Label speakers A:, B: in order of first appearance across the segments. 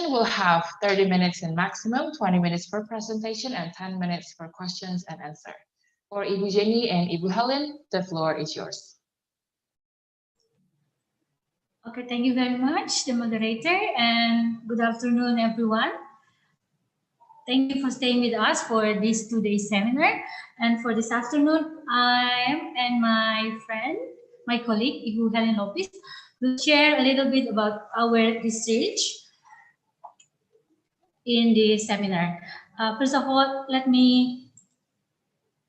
A: We'll have 30 minutes in maximum, 20 minutes for presentation, and 10 minutes for questions and answer. For Ibu Jenny and Ibu Helen, the floor is yours.
B: Okay, thank you very much, the moderator, and good afternoon, everyone. Thank you for staying with us for this 2-day seminar. And for this afternoon, I and my friend, my colleague, Ibu Helen Lopez, will share a little bit about our research in this seminar. First of all, let me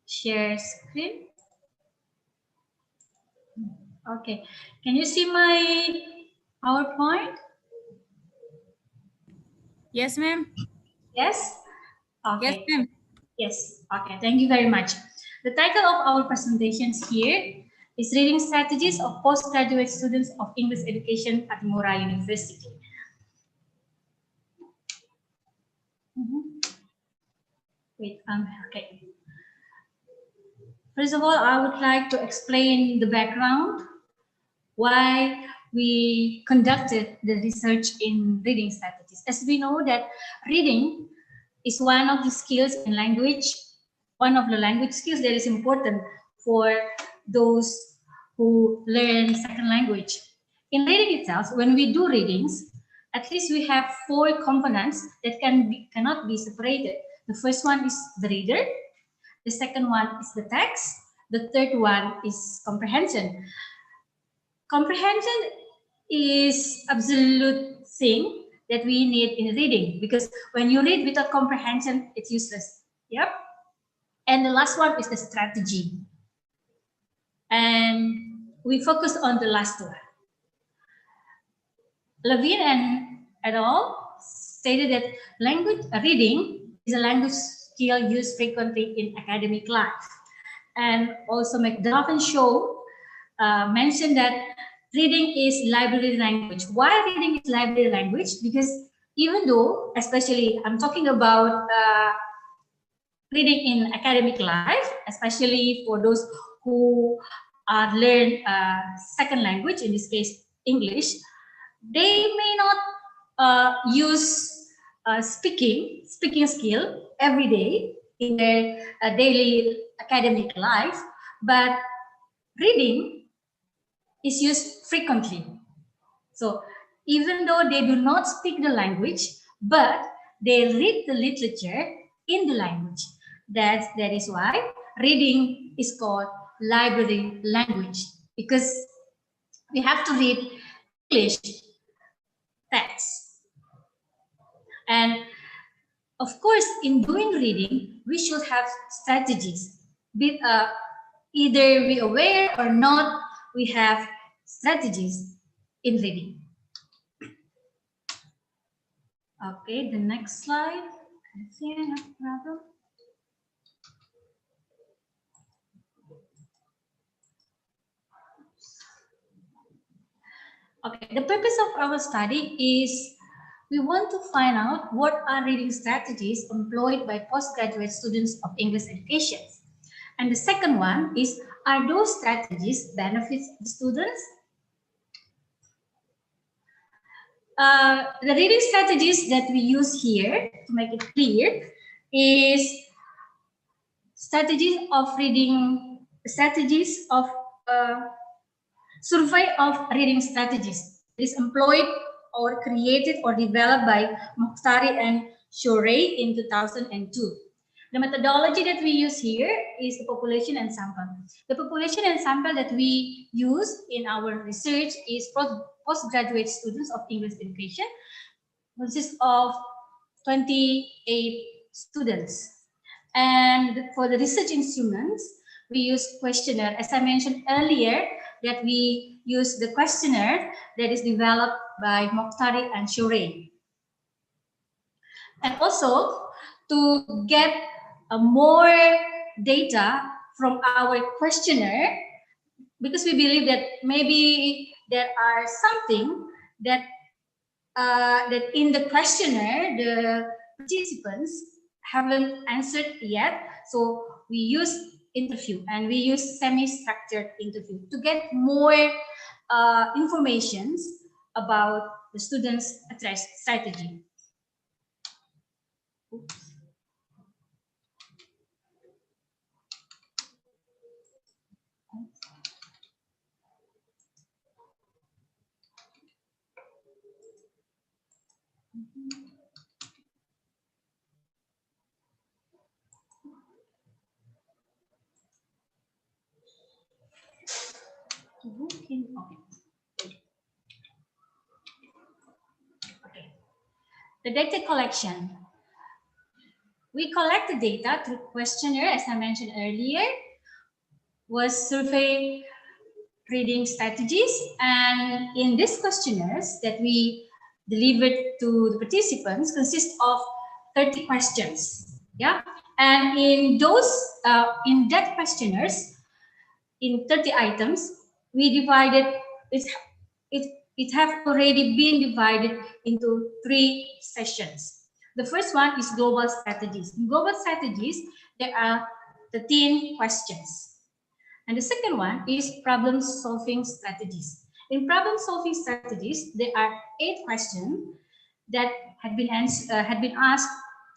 B: share screen. Okay, can you see my PowerPoint?
C: Yes, ma'am.
B: Yes? Okay.
C: Yes, ma'am.
B: Yes, okay, thank you very much. The title of our presentations here is Reading Strategies of Postgraduate Students of English Education at Mora University. Wait, okay. First of all, I would like to explain the background, why we conducted the research in reading strategies. As we know that reading is one of the skills in language, one of the language skills that is important for those who learn second language. In reading itself, when we do readings, at least we have 4 components that cannot be separated. The first one is the reader, the second one is the text, the third one is comprehension. Comprehension is absolute thing that we need in reading, because when you read without comprehension, it's useless. Yep. And the last one is the strategy. And we focus on the last one. Levine and et al. Stated that language reading is a language skill used frequently in academic life. And also McDuff and Shaw mentioned that reading is library language. Why reading is library language? Because even though, especially I'm talking about reading in academic life, especially for those who learn second language, in this case English, they may not use speaking skill every day in their daily academic life, but reading is used frequently. So even though they do not speak the language, but they read the literature in the language. That is why reading is called library language, because we have to read English text. And of course, in doing reading, we should have strategies. Either we aware or not, we have strategies in reading. Okay, the next slide. I see I have a problem. Okay, the purpose of our study is we want to find out what are reading strategies employed by postgraduate students of English education. And the second one is, are those strategies benefits the students? The reading strategies that we use here, to make it clear, is strategies of survey of reading strategies. It is employed or created or developed by Mokhtari and Shorey in 2002. The methodology that we use here is the population and sample. The population and sample that we use in our research is postgraduate students of English education, consists of 28 students. And for the research instruments, we use questionnaire. As I mentioned earlier, that we use the questionnaire that is developed by Mokhtari and Shorey. And also, to get more data from our questionnaire, because we believe that maybe there are something that that in the questionnaire the participants haven't answered yet. So we use interview, and we use semi-structured interview to get more information about the students' strategy. Okay. The data collection. We collect the data through questionnaire, as I mentioned earlier, was survey reading strategies. And in these questionnaires that we delivered to the participants consist of 30 questions. Yeah. And in those, in that questionnaires, in 30 items, we divided it have already been divided into 3 sessions. The first one is global strategies. In global strategies, there are 13 questions. And the second one is problem solving strategies. In problem solving strategies, there are 8 questions that had been asked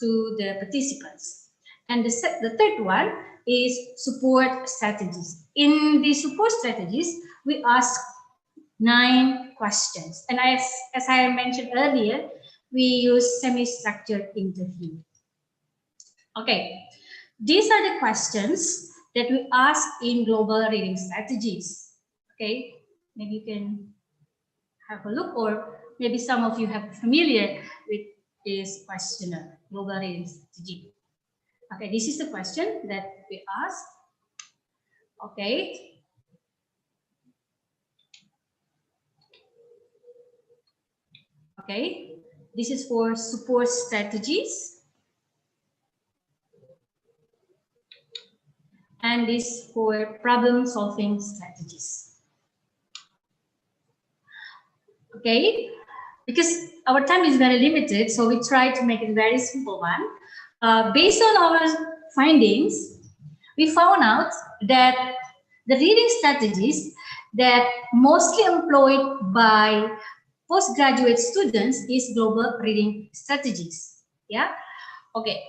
B: to the participants. And the third one is support strategies. In the support strategies, we ask 9 questions. And as I mentioned earlier, we use semi-structured interview. Okay, these are the questions that we ask in global reading strategies. Okay, maybe you can have a look, or maybe some of you have familiar with this questionnaire, global reading strategy. Okay, this is the question that we ask. Okay. Okay, this is for support strategies. And this for problem solving strategies. Okay, because our time is very limited, so we try to make it a very simple one. Based on our findings, we found out that the reading strategies that mostly employed by postgraduate students is global reading strategies. Yeah, okay,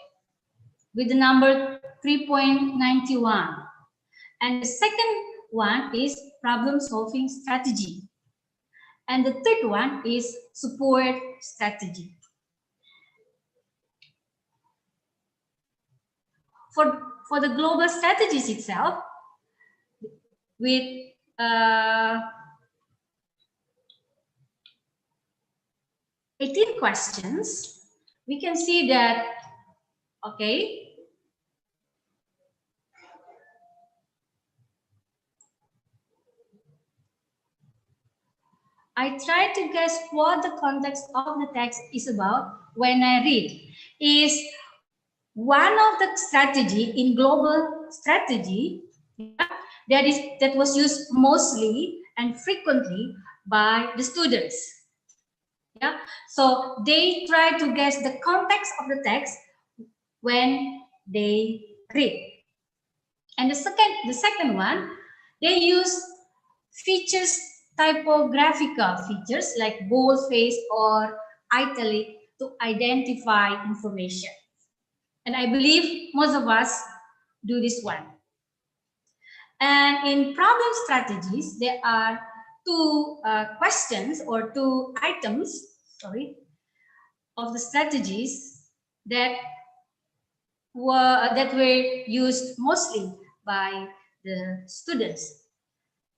B: with the number 3.91. And the second one is problem solving strategy. And the third one is support strategy. For the global strategies itself, with 18 questions, we can see that, okay, I try to guess what the context of the text is about when I read. Is one of the strategy in global strategy, yeah, that was used mostly and frequently by the students. Yeah, so they try to guess the context of the text when they read. And the second one, they use features, typographical features like boldface or italic to identify information. And I believe most of us do this one. And in problem strategies, there are 2 questions or 2 items, of the strategies that were used mostly by the students.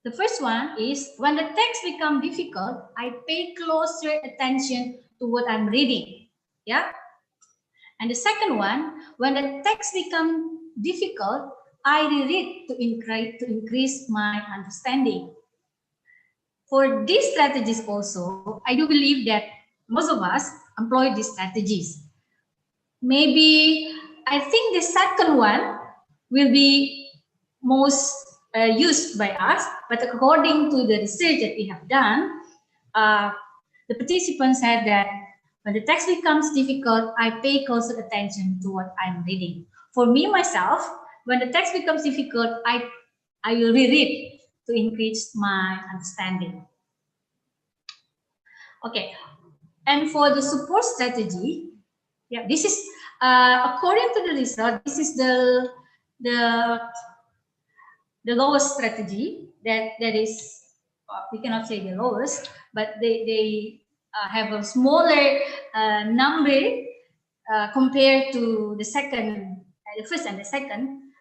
B: The first one is, when the text becomes difficult, I pay closer attention to what I'm reading. Yeah. And the second one, when the text becomes difficult, I reread to increase my understanding. For these strategies also, I do believe that most of us employ these strategies. Maybe I think the second one will be most used by us, but according to the research that we have done, the participants said that when the text becomes difficult, I pay closer attention to what I'm reading. For me, myself, when the text becomes difficult, I will reread to increase my understanding. Okay, and for the support strategy, Yeah, this is according to the result. This is the the lowest strategy that is, we cannot say the lowest, but they have a smaller number compared to the second, the first and the second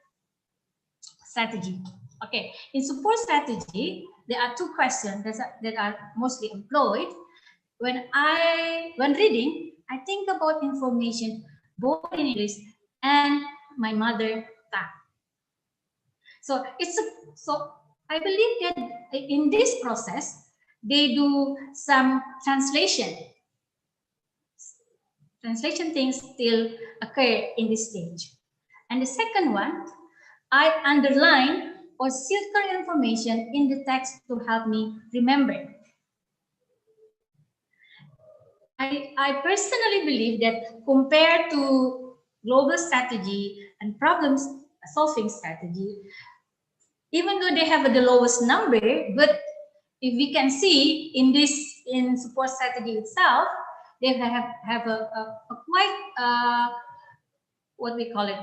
B: strategy. Okay, in support strategy, there are two questions that are mostly employed. When reading, I think about information both in English and my mother tongue. So so I believe that in this process they do some translation things still occur in this stage. And the second one, I underline or circle information in the text to help me remember. I personally believe that compared to global strategy and problem solving strategy, even though they have the lowest number, but if we can see in support strategy itself, they have a quite what we call it,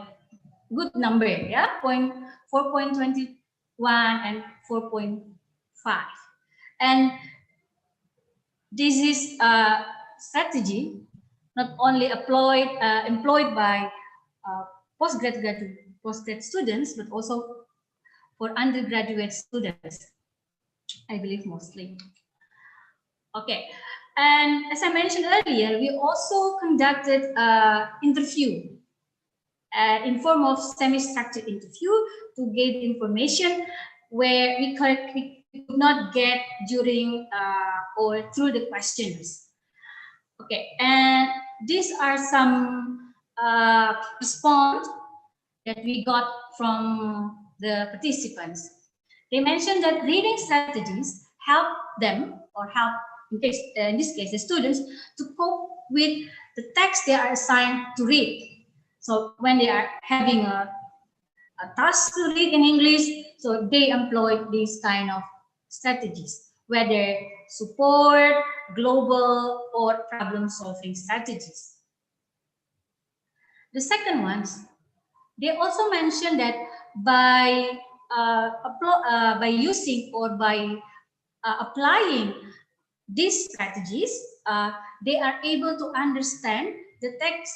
B: good number, yeah, 4.21 and 4.5, and this is a strategy not only employed by postgrad students, but also for undergraduate students, I believe mostly. Okay, and as I mentioned earlier, we also conducted interview in form of semi-structured interview to get information where we could not get during or through the questions. Okay, and these are some response that we got from the participants. They mentioned that reading strategies help them, or help, in this case, the students, to cope with the text they are assigned to read. So when they are having a task to read in English, so they employ these kind of strategies, whether support, global, or problem-solving strategies. The second ones, they also mentioned that by using or by applying these strategies, they are able to understand the text,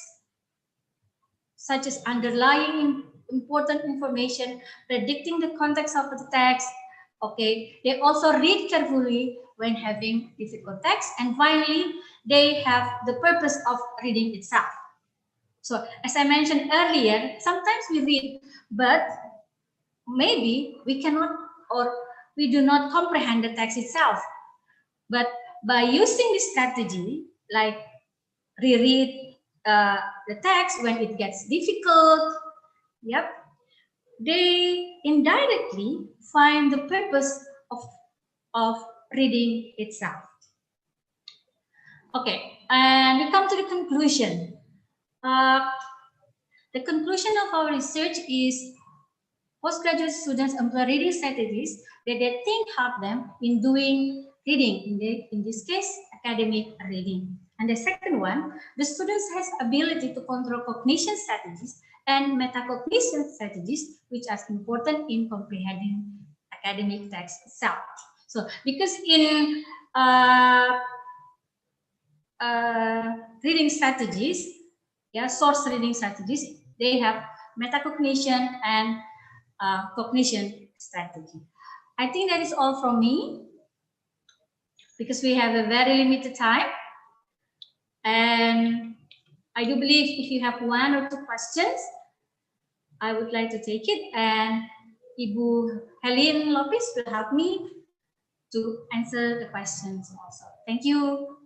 B: such as underlying important information, predicting the context of the text. Okay, they also read carefully when having difficult text, and finally, they have the purpose of reading itself. So as I mentioned earlier, sometimes we read, but maybe we cannot, or we do not comprehend the text itself. But by using this strategy, like reread the text when it gets difficult, yep, they indirectly find the purpose of reading itself. Okay, and we come to the conclusion. The conclusion of our research is postgraduate students employ reading strategies that they think help them in doing reading, in this case, academic reading. And the second one, the students has ability to control cognition strategies and metacognition strategies, which are important in comprehending academic text itself. So, because in reading strategies, yeah, source reading strategies, they have metacognition and cognition strategy. I think that is all from me, because we have a very limited time. And I do believe if you have one or two questions, I would like to take it, and Ibu Helen Lopez will help me to answer the questions also. Thank you.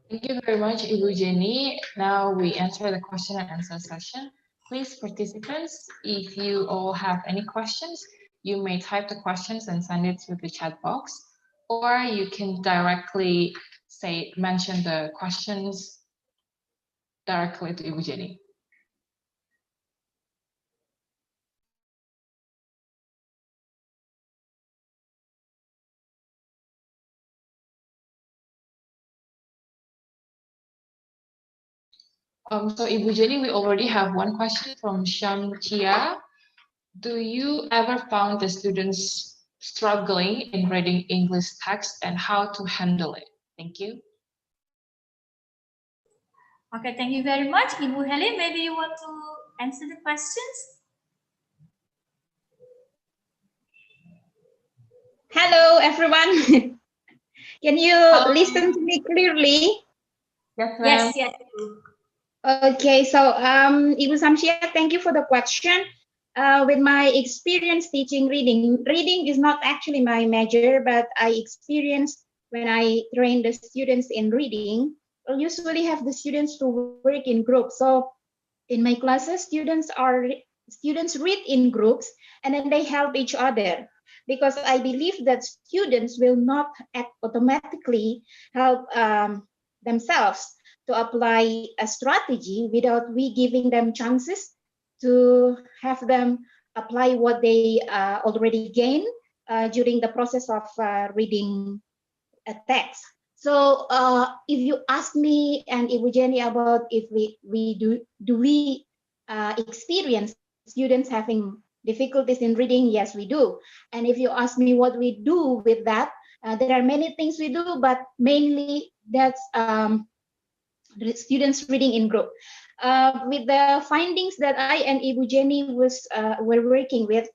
A: Thank you very much, Ibu Jenny. Now we enter the question and answer session. Please, participants, if you all have any questions, you may type the questions and send it to the chat box, or you can directly mention the questions directly to Ibu Jenny. So Ibu Jenny, we already have one question from Sham Chia. Do you ever found the students struggling in reading English text and how to handle it? Thank you.
B: Okay, thank you very much. Ibu Helen, maybe you want to answer the questions?
C: Hello, everyone. Can you
A: Hello.
C: listen to me clearly?
A: Yes, ma'am.
B: Yes, yes.
C: Okay, so Ibu Samsia, thank you for the question. With my experience teaching reading is not actually my major, but I experienced when I train the students in reading. I usually have the students to work in groups. So in my classes, students read in groups and then they help each other because I believe that students will not automatically help themselves to apply a strategy without we giving them chances to have them apply what they already gained during the process of reading a text. So if you ask me and Ibu Jenny about if we do we experience students having difficulties in reading, yes we do. And if you ask me what we do with that, there are many things we do, but mainly that's students reading in group. With the findings that I and Ibu Jenny were working with,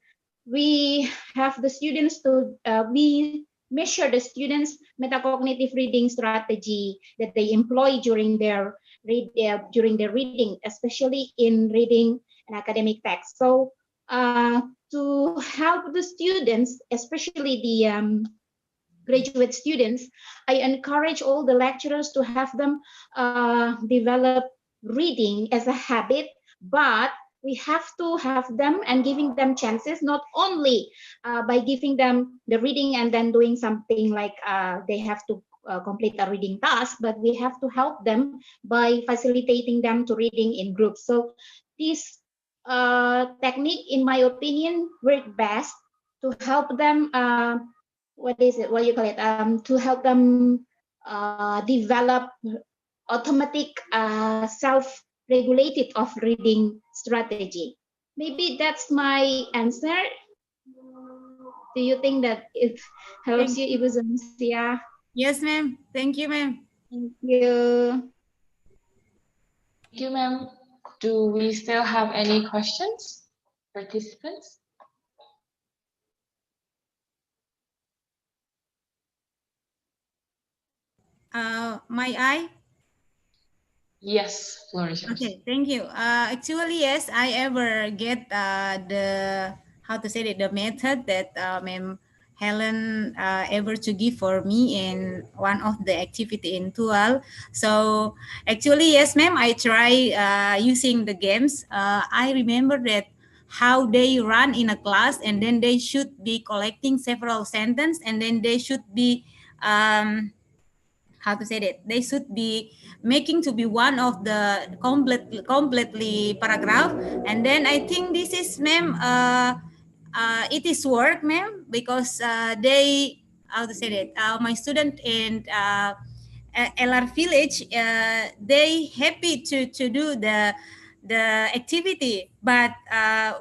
C: we have the students to we measure the students metacognitive reading strategy that they employ during their reading, especially in reading an academic text. So to help the students, especially the graduate students, I encourage all the lecturers to have them develop reading as a habit, but we have to have them and giving them chances, not only by giving them the reading and then doing something like they have to complete a reading task, but we have to help them by facilitating them to reading in groups. So this technique, in my opinion, work best to help them what you call it to help them develop automatic self-regulated of reading strategy. Maybe that's my answer. Do you think that it helps you, Ibu Zansia?
D: Yes, ma'am. Thank you, ma'am.
C: Thank you.
A: Thank you, ma'am. Do we still have any questions, participants?
D: May I?
A: Yes, floor is yours.
D: Okay, thank you. Actually, yes, I ever get the how to say it, the method that Ma'am Helen ever to give for me in one of the activity in Tual. So actually, yes, ma'am, I try using the games. I remember that how they run in a class, and then they should be collecting several sentences, and then they should be how to say that, they should be making to be one of the completely paragraph. And then I think this is, ma'am, it is work, ma'am, because they, how to say that, my student in LR village, they happy to do the activity, but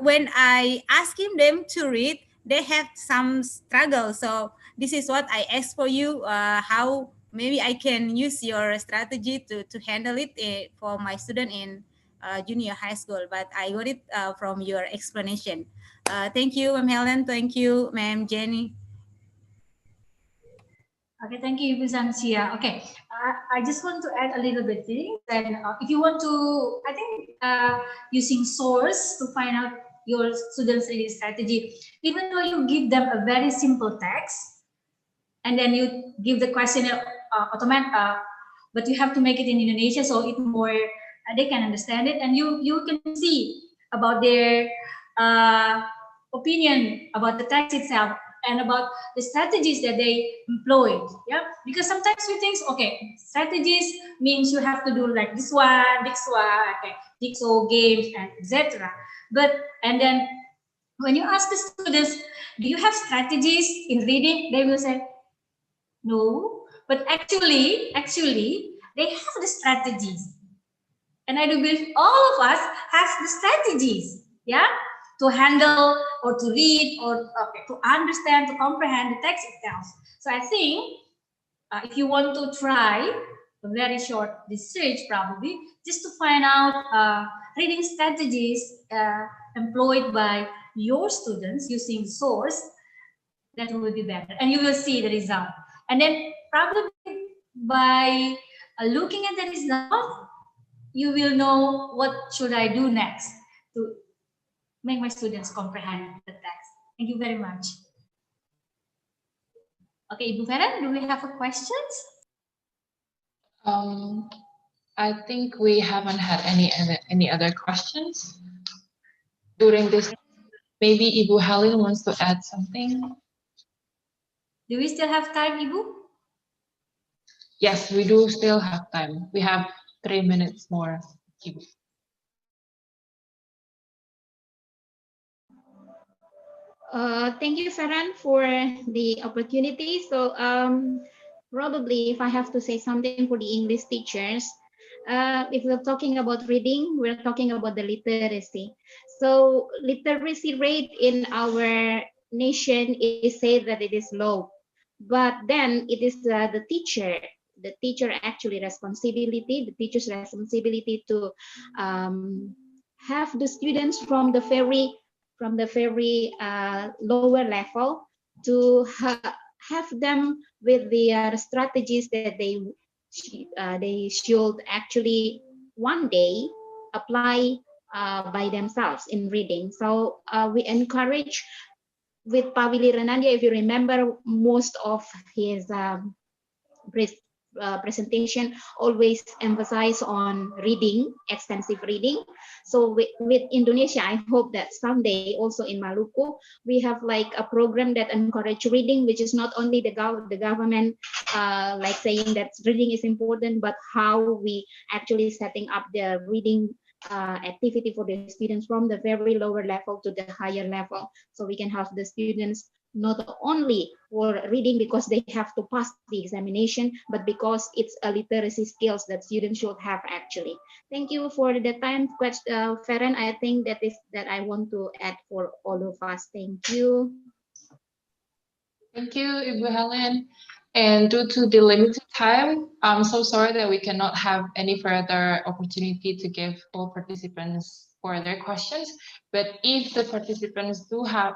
D: when I asking them to read, they have some struggle. So this is what I ask for you, how maybe I can use your strategy to handle it for my student in junior high school. But I got it from your explanation. Thank you, Ma'am Helen. Thank you, Ma'am Jenny.
B: Okay, thank you, Ibu Zansia. Okay, I just want to add a little bit thing. Then, if you want to, I think using source to find out your students' reading strategy, even though you give them a very simple text, and then you give the question automatic, but you have to make it in Indonesia so it more they can understand it, and you can see about their opinion about the text itself and about the strategies that they employ. Yeah, because sometimes we think, okay, strategies means you have to do like this one, okay, jigsaw games and etc. But and then when you ask the students, do you have strategies in reading? They will say, no, but actually, they have the strategies. And I do believe all of us has the strategies, yeah, to handle or to read or to understand, to comprehend the text itself. So I think if you want to try a very short research, probably just to find out reading strategies employed by your students using source, that will be better, and you will see the result. And then probably by looking at the result, you will know what should I do next to make my students comprehend the text. Thank you very much. Okay, Ibu Vera, do we have a questions?
A: I think we haven't had any other questions during this. Maybe Ibu Helen wants to add something.
B: Do we still have time, Ibu?
A: Yes, we do still have time. We have 3 minutes more, Ibu.
C: Thank you, Farhan, for the opportunity. So probably if I have to say something for the English teachers, if we're talking about reading, we're talking about the literacy. So literacy rate in our nation is said that it is low, but then it is the teacher actually responsibility, the teacher's responsibility to have the students from the very lower level to have them with the strategies that they should actually one day apply by themselves in reading. So we encourage with Pavili Renandia, if you remember, most of his presentation always emphasize on reading, extensive reading. So with Indonesia, I hope that someday also in Maluku, we have like a program that encourage reading, which is not only the government like saying that reading is important, but how we actually setting up the reading activity for the students from the very lower level to the higher level. So we can have the students not only for reading because they have to pass the examination, but because it's a literacy skills that students should have actually. Thank you for the time, Farhan. I think that I want to add for all of us. Thank you.
A: Thank you, Ibu Helen. And due to the limited time, I'm so sorry that we cannot have any further opportunity to give all participants for their questions. But if the participants still have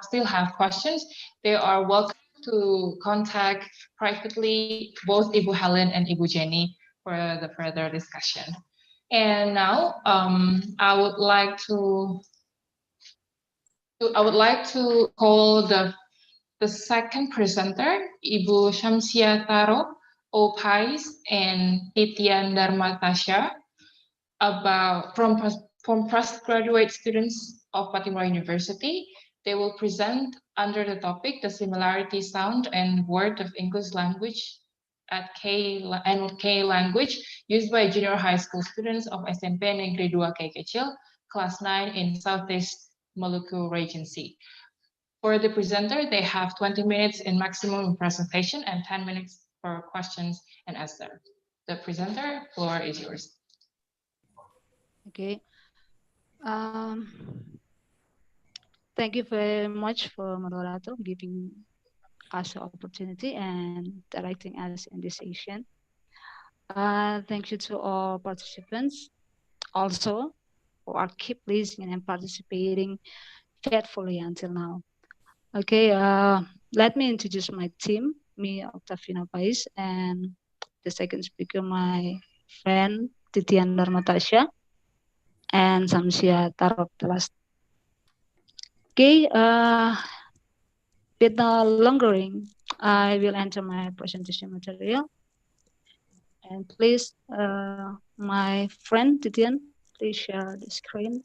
A: questions, they are welcome to contact privately both Ibu Helen and Ibu Jenny for the further discussion. And now I would like to call the second presenter, Ibu Shamsia Taro, Opais, and Titian Darmatasha, from postgraduate students of Patimura University. They will present under the topic, the similarity sound and word of English language at K language used by junior high school students of SMP Negeri 2 K Kecil, class 9 in Southeast Maluku Regency. For the presenter, they have 20 minutes in maximum presentation and 10 minutes for questions and answer. The presenter, floor is yours.
E: Okay. Thank you very much for moderator giving us the opportunity and directing us in this session. Thank you to all participants also who are keep listening and participating faithfully until now. Okay, let me introduce my team, me, Octavina Pais, and the second speaker, my friend, Titian Darmatasha, and Samsia Tarot Telas. Okay, with no lingering, I will enter my presentation material. And please, my friend Titian, please share the screen.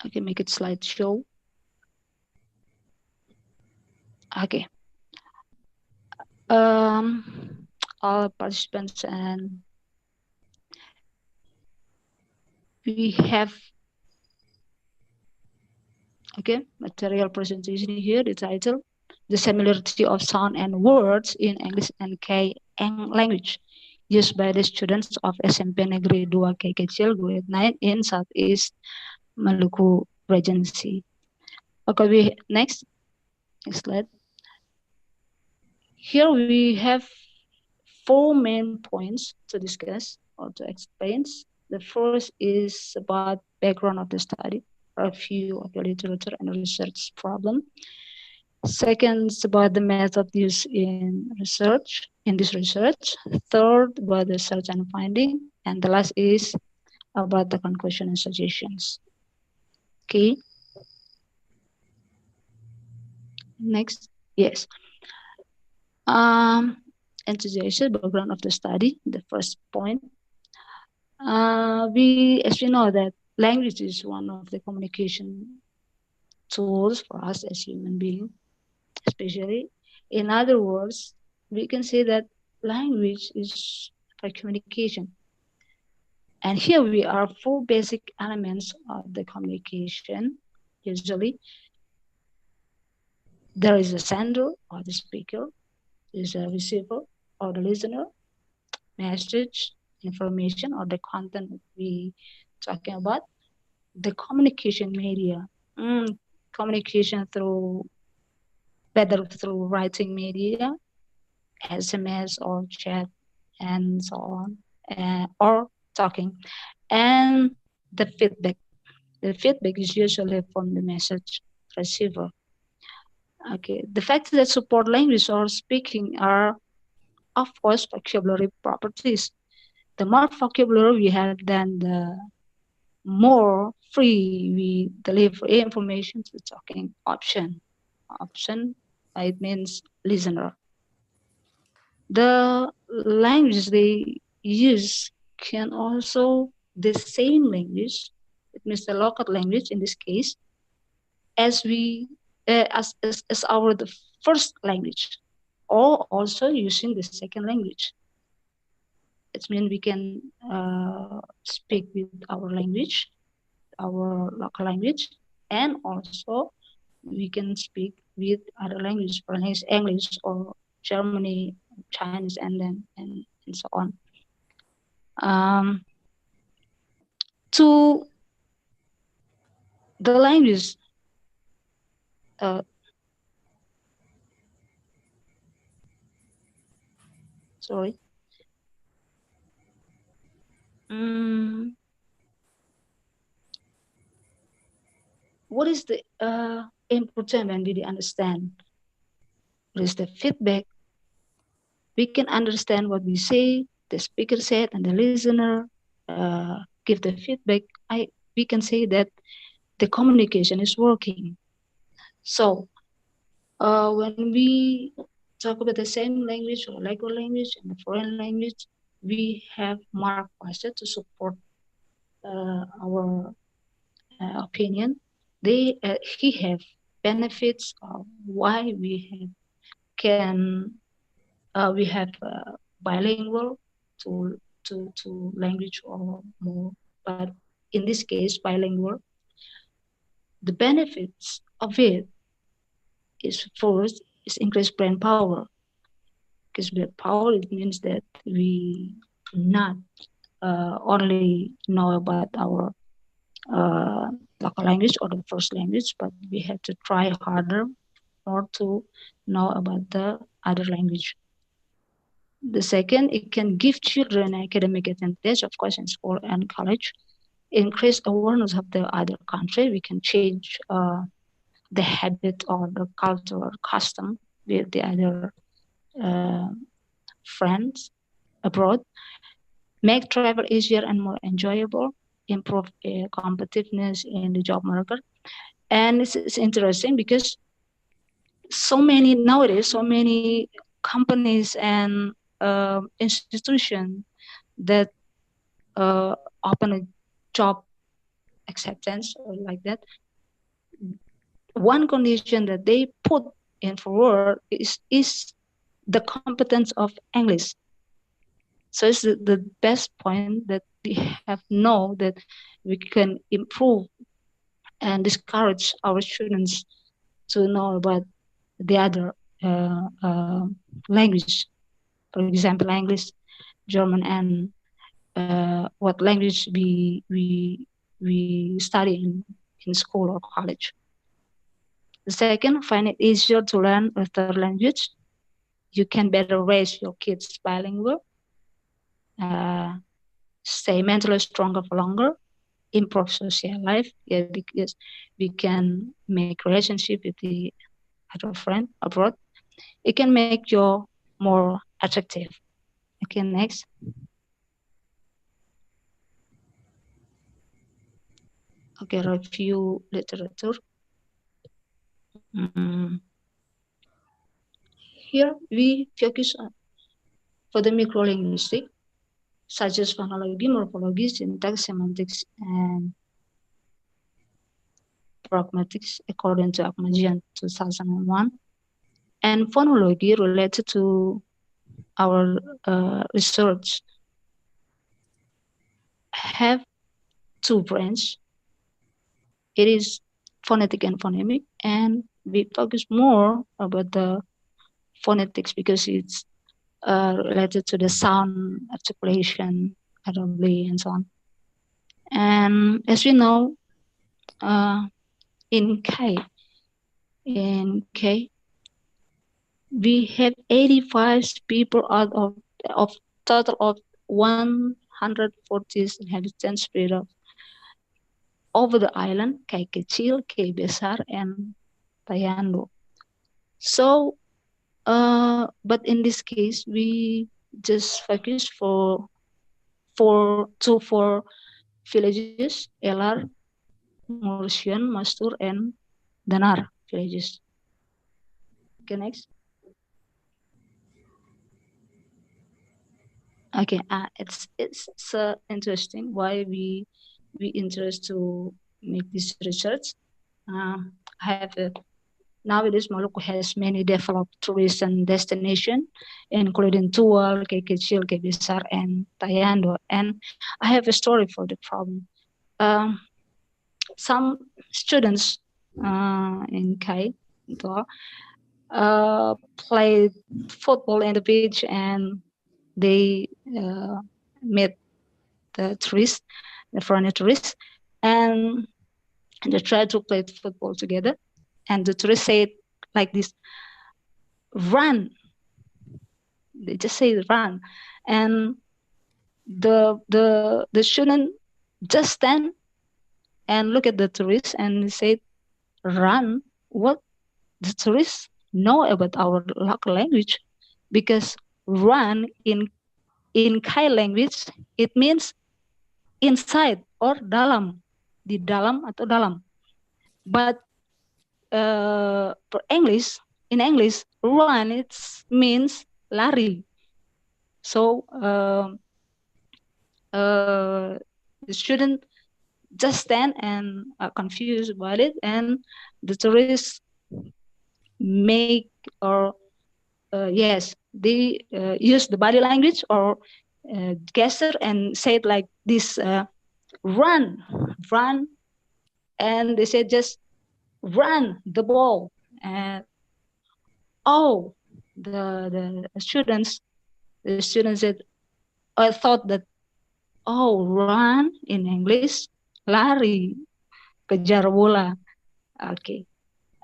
E: Okay, make it slideshow. Okay. All participants, and we have Okay, material presentation here, the title, the similarity of sound and words in English and K language used by the students of SMP Negeri 2 K Kecil grade 9 in Southeast Maluku Regency. Okay, next slide. Here we have four main points to discuss or to explain. The first is about background of the study, review of the literature and research problem. Second is about the method used in this research. Third, about the search and finding. And the last is about the conclusion and suggestions. Okay. Next, yes. Enthusiasm, background of the study, the first point. As we know that language is one of the communication tools for us as human beings, especially. In other words, we can say that language is for communication. And here we are four basic elements of the communication. Usually, there is a sender or the speaker, there is a receiver or the listener, message, information, or the content we talking about, the communication media, communication through whether through writing media, SMS or chat, and so on, or talking, and the feedback. The feedback is usually from the message receiver. Okay, the factors that support language or speaking are, of course, vocabulary properties. The more vocabulary we have, then the more free we deliver information to talking option. Option, it means listener. The language they use can also the same language, it means the local language in this case, as we as our the first language, or also using the second language. It means we can speak with our language, our local language, and also we can speak with other languages, for instance, English or Germany, Chinese, and so on. To the language, sorry. What is the important when we understand? What is the feedback? We can understand what we say, the speaker said, and the listener give the feedback. We can say that the communication is working. So when we talk about the same language or local language and the foreign language, we have Mark Weiser to support our opinion. He have benefits of why we have bilingual to language or more, but in this case bilingual. The benefits of it is first is increased brain power. Because brain power, it means that we not only know about our local language or the first language, but we have to try harder or to know about the other language. The second, it can give children academic advantage, of course, in school and college, increase awareness of the other country. We can change the habit or the culture or custom with the other friends abroad, make travel easier and more enjoyable, improve competitiveness in the job market. And it's interesting because nowadays, so many companies and institutions that open a job acceptance or like that. One condition that they put in forward is the competence of English. So it's the best point that we have know that we can improve and discourage our students to know about the other language, for example, English, German, and what language we study in school or college. The second, find it easier to learn a third language. You can better raise your kids bilingual, uh, stay mentally stronger for longer, improve social life, yeah, because we can make relationship with the other friend abroad. It can make you more attractive. Okay, next. Okay, review literature. Mm. Here we focus on for the microlinguistic, such as phonology, morphology, syntax, semantics, and pragmatics, according to Akmajian 2001. And phonology related to our research have two branches. It is phonetic and phonemic, and we focus more about the phonetics because it's related to the sound articulation, audibly, and so on. And as we know, uh, in K, we have 85 people out of total of 140 inhabitants spread over the island, K Kecil, K Besar, and Tayando. So, but in this case, we just focus for four villages, Elar, Mursian, Mastur, and Danar villages. Okay, next. Okay, it's so interesting why we interest to make this research. I have nowadays Maluku has many developed tourism destination, including Tual, Kecil, Besar, and Tayando. And I have a story for the problem. Some students in Kai played football in the beach, and they met the tourists, the foreign tourists, and they tried to play football together. And the tourists said like this, "Run!" They just say "run," and the student just stand and look at the tourists and said, "Run! What the tourists know about our local language?" Because "run" in Kai language it means inside or dalam, di dalam atau dalam. But for English, in English, run it means lari. So the student just stand and are confused about it, and the tourists make or yes, they use the body language or gesture and say it like this: "Run, run," and they said just "run the ball." And oh, the students said, I thought that, oh, run in English, lari, kejar bola. Okay,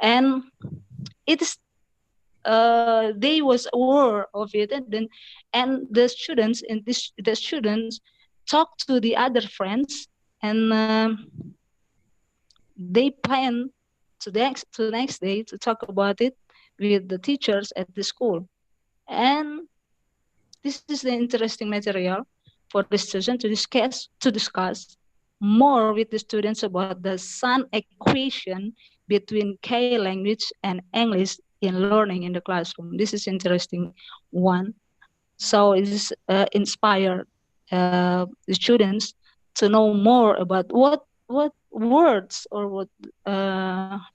E: and it's they was aware of it, and the students talk to the other friends, and they plan to the next day to talk about it with the teachers at the school. And this is the interesting material for the students to discuss more with the students about the sound equation between K language and English in learning in the classroom. This is interesting one. So it is inspired the students to know more about what words or what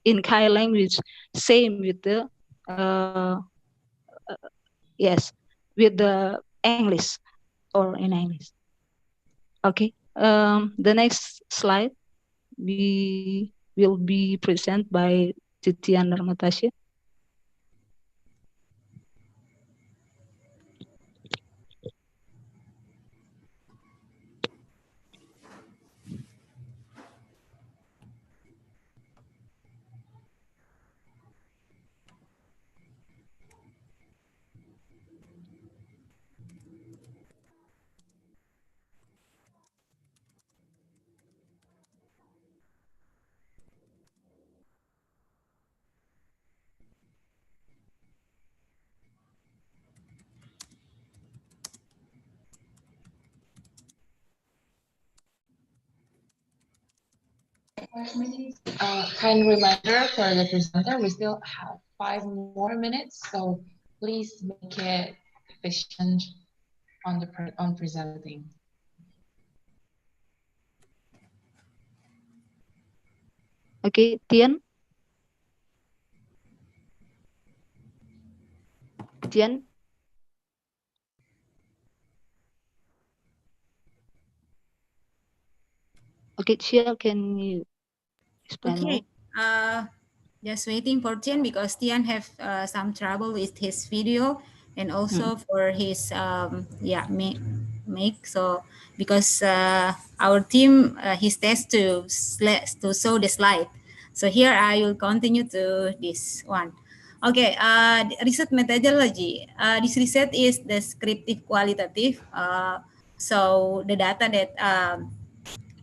E: in Kai language same with the yes, with the English or in English. Okay. The next slide, we will be presented by Titian Narmatasya.
A: Kind reminder for the presenter, we still have 5 more minutes, so please make it efficient on presenting.
E: Okay, Tian. Tian. Okay, Chia, can you explain more?
D: Okay. Just waiting for Tian because Tian have some trouble with his video and also for his make. So because our team his test to show the slide. So here I will continue to this one. Okay, research methodology. This research is descriptive qualitative. So the data that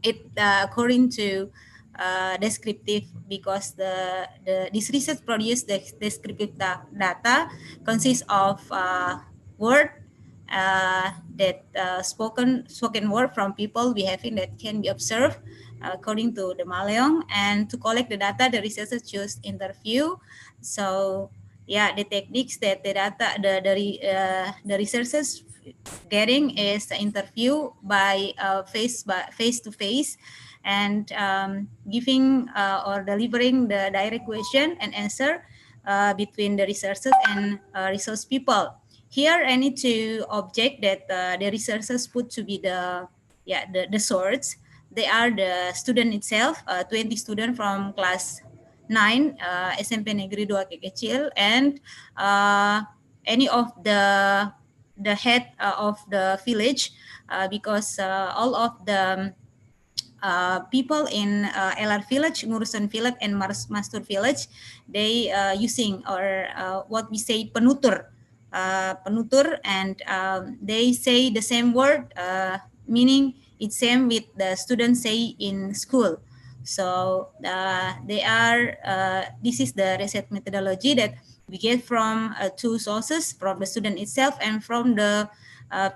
D: it according to descriptive because this research produced the descriptive data consists of word that spoken word from people we having that can be observed according to the Malayong, and to collect the data the researchers choose interview. So yeah, the techniques that the data the researchers getting is the interview by face to face, and giving or delivering the direct question and answer between the researchers and resource people. Here I need to object that the researchers put to be the source. They are the student itself, 20 students from class 9 SMP Negeri 2 Kekecil, and any of the head of the village because all of the people in LR village, Ngurusan village, and Mastur village, they using or what we say penutur, penutur, and they say the same word, meaning it's same with the students say in school. So they are. This is the research methodology that we get from two sources, from the student itself and from the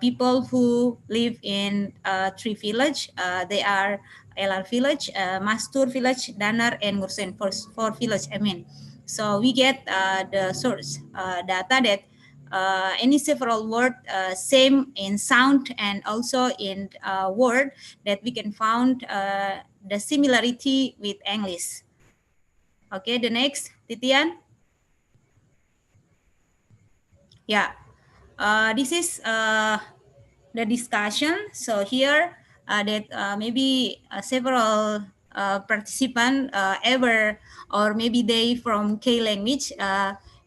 D: people who live in three village. They are LR village, Mastur village, Danar, and Ngursen, four village, I mean. So we get the source data that any several word same in sound and also in word that we can found the similarity with English. Okay, the next, Titian. Yeah, this is the discussion. So here that maybe several participants ever or maybe they from K language,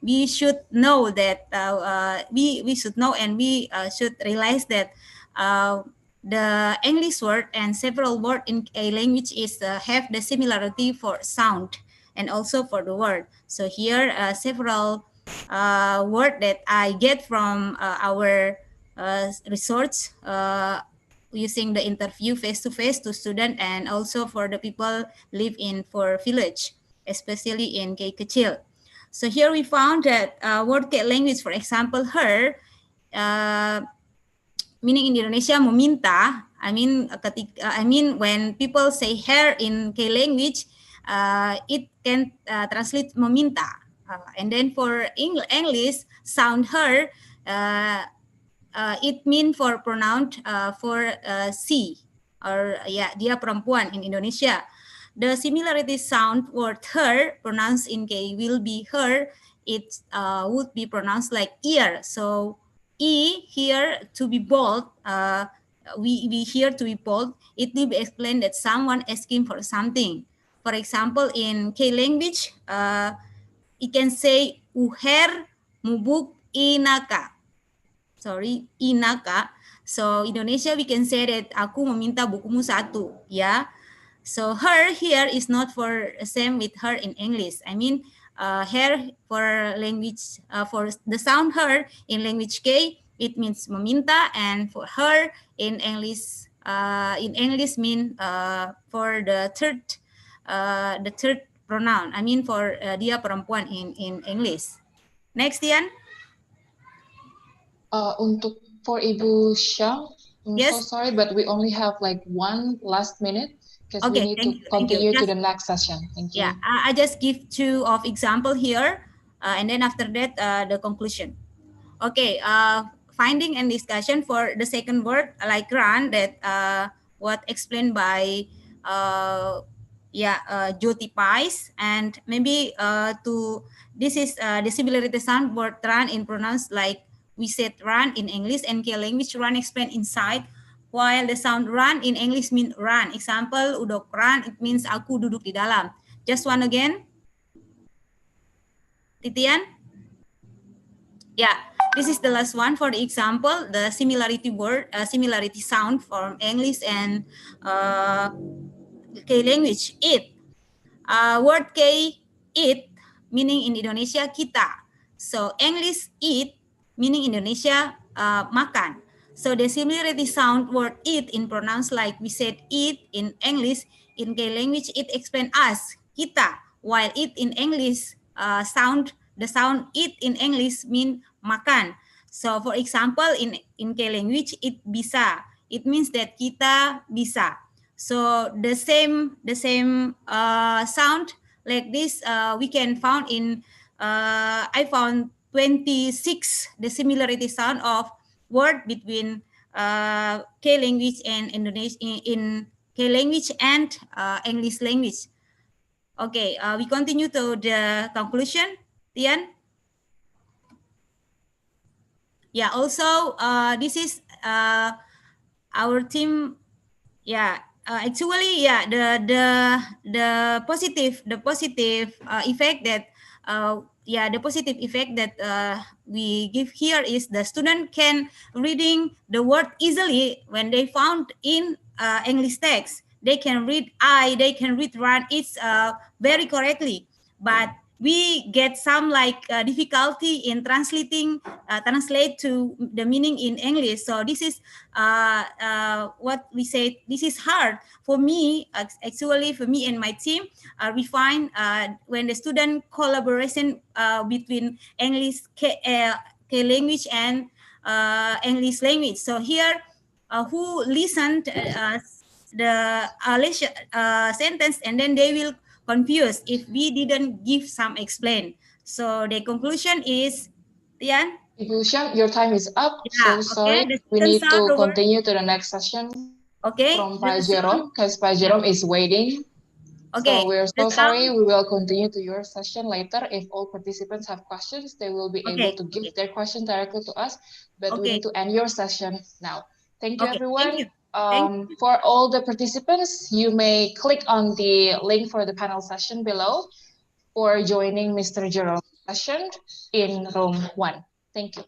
D: we should know that we should know and we should realize that the English word and several word in K language is have the similarity for sound and also for the word. So here several word that I get from our research using the interview face to face to student and also for the people live in for village, especially in Kay Kecil. So here we found that word K language, for example, her, meaning in Indonesia meminta. I mean when people say her in K language, it can translate meminta. And then for English, sound her, it mean for pronounced for she or dia perempuan in Indonesia. The similarity sound word her pronounced in K will be her. It would be pronounced like ear. So E here to be bold. We here to be bold. It will be explained that someone asking for something. For example, in K language, you can say uher mubuk inaka. Sorry, inaka. So Indonesia, we can say that aku meminta bukumu satu, ya. So her here is not for same with her in English. I mean, her for language, for the sound her in language K, it means meminta, and for her in English mean for the third pronoun. I mean for dia perempuan in English. Next, Ian.
A: Untuk for Ibu Syam, I'm so
D: Yes.
A: sorry, but we only have like 1 last minute because we
D: Okay,
A: need to
D: thank you.
A: continue to
D: Just,
A: the next session. Thank you.
D: yeah, I just give 2 of example here, and then after that, the conclusion. Okay, finding and discussion for the second word, like run, that what explained by Jyoti Pais, and maybe this is the similarity sound word run in pronounce like we said run in English, and K language run explained inside, while the sound run in English mean run. Example, udok run, it means aku duduk di dalam. Just one again, Titian. Yeah, this is the last one for the example, the similarity word, similarity sound from English and K language. It, word K, it, meaning in Indonesia kita. So English eat, meaning Indonesia makan. So the similarity sound word it in pronounce like we said eat in English, in K language it explain us, kita, while it in English the sound it in English mean makan. So for example, in K language it bisa, it means that kita bisa. So the same sound like this we can found in I found 26 the similarity sound of word between K language and Indonesia in K language and English language. Okay, we continue to the conclusion, Tian. Yeah, also this is our team. Yeah, actually, yeah, the positive effect that the positive effect that we give here is the student can reading the word easily when they found in English text. They can read I, they can read run. It's very correctly, but we get some like difficulty in translate to the meaning in English. So this is what we say. This is hard for me. Actually, for me and my team, we find when the student collaboration between English K language and English language. So here, who listened the sentence and then they will confused if we didn't give some explain. So the conclusion is, Tian?
A: Ibu Syam, your time is up.
D: Yeah,
A: So sorry.
D: okay. The
A: We
D: student
A: need
D: sound
A: to
D: over.
A: continue to the next session
D: Okay.
A: from
D: The
A: Pak
D: sound.
A: Jerome because Pak Jerome is waiting.
D: Okay.
A: So we're
D: The
A: so sorry.
D: sound.
A: We will continue to your session later. If all participants have questions, they will be able
D: Okay.
A: to give their question directly to us. But we
D: Okay.
A: need to end your session now. Thank you,
D: Okay. Thank
A: everyone.
D: you. Thank you.
A: For all the participants, you may click on the link for the panel session below for joining Mr. Jerome's session in room 1. Thank you.